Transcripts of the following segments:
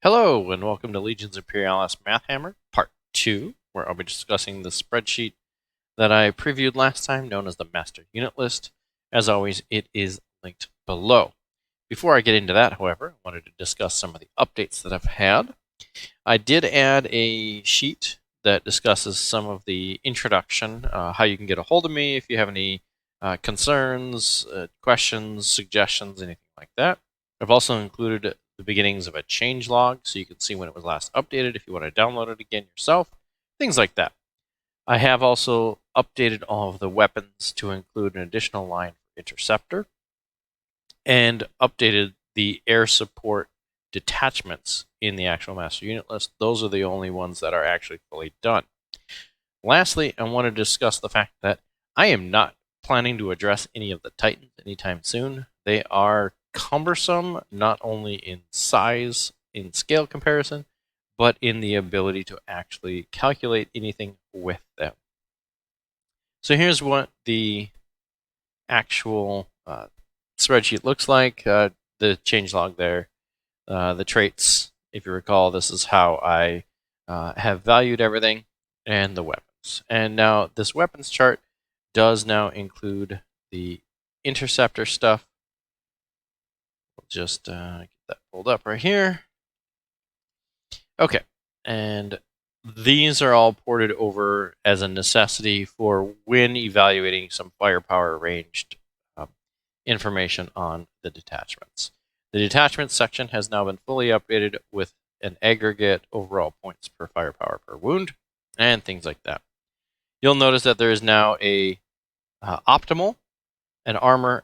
Hello, and welcome to Legion's Imperialis Math Hammer, Part 2, where I'll be discussing the spreadsheet that I previewed last time, known as the Master Unit List. As always, it is linked below. Before I get into that, however, I wanted to discuss some of the updates that I've had. I did add a sheet that discusses some of the introduction, how you can get a hold of me if you have any concerns, questions, suggestions, anything like that. I've also included the beginnings of a change log so you can see when it was last updated if you want to download it again yourself, things like that. I have also updated all of the weapons to include an additional line for interceptor and updated the air support detachments in the actual master unit list. Those are the only ones that are actually fully done. Lastly, I want to discuss the fact that I am not planning to address any of the Titans anytime soon. They are cumbersome, not only in size, in scale comparison, but in the ability to actually calculate anything with them. So here's what the actual spreadsheet looks like. The changelog there, the traits, if you recall, this is how I have valued everything, and the weapons. And now this weapons chart does now include the interceptor stuff. We'll just get that pulled up right here. Okay, and these are all ported over as a necessity for when evaluating some firepower ranged information on the detachments. The detachments section has now been fully updated with an aggregate overall points per firepower per wound and things like that. You'll notice that there is now a optimal, an armor,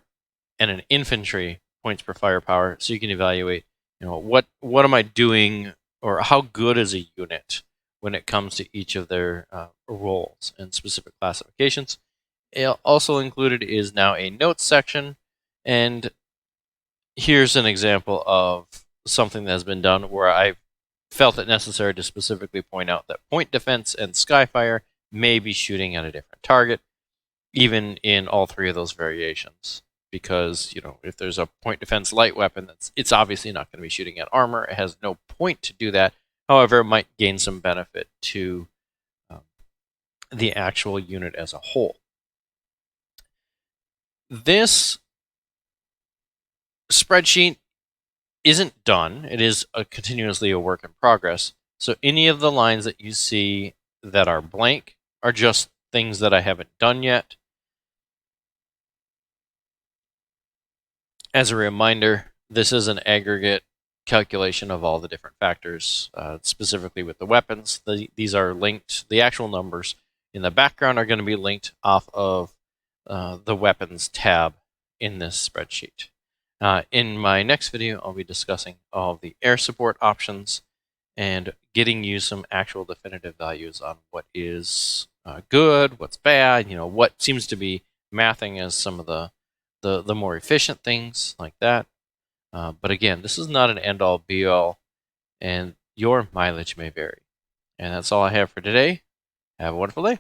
and an infantry points per firepower, so you can evaluate, what am I doing, or how good is a unit when it comes to each of their roles and specific classifications. Also included is now a notes section, and here's an example of something that has been done where I felt it necessary to specifically point out that point defense and skyfire may be shooting at a different target, even in all three of those variations. Because, if there's a point defense light weapon, it's obviously not going to be shooting at armor. It has no point to do that. However, it might gain some benefit to the actual unit as a whole. This spreadsheet isn't done. It is continuously a work in progress. So any of the lines that you see that are blank are just things that I haven't done yet. As a reminder, this is an aggregate calculation of all the different factors, specifically with the weapons. These are linked. The actual numbers in the background are going to be linked off of the weapons tab in this spreadsheet. In my next video, I'll be discussing all of the air support options and getting you some actual definitive values on what is good, what's bad, what seems to be mathing as some of the more efficient things like that. But again, this is not an end-all be-all, and your mileage may vary. And that's all I have for today. Have a wonderful day.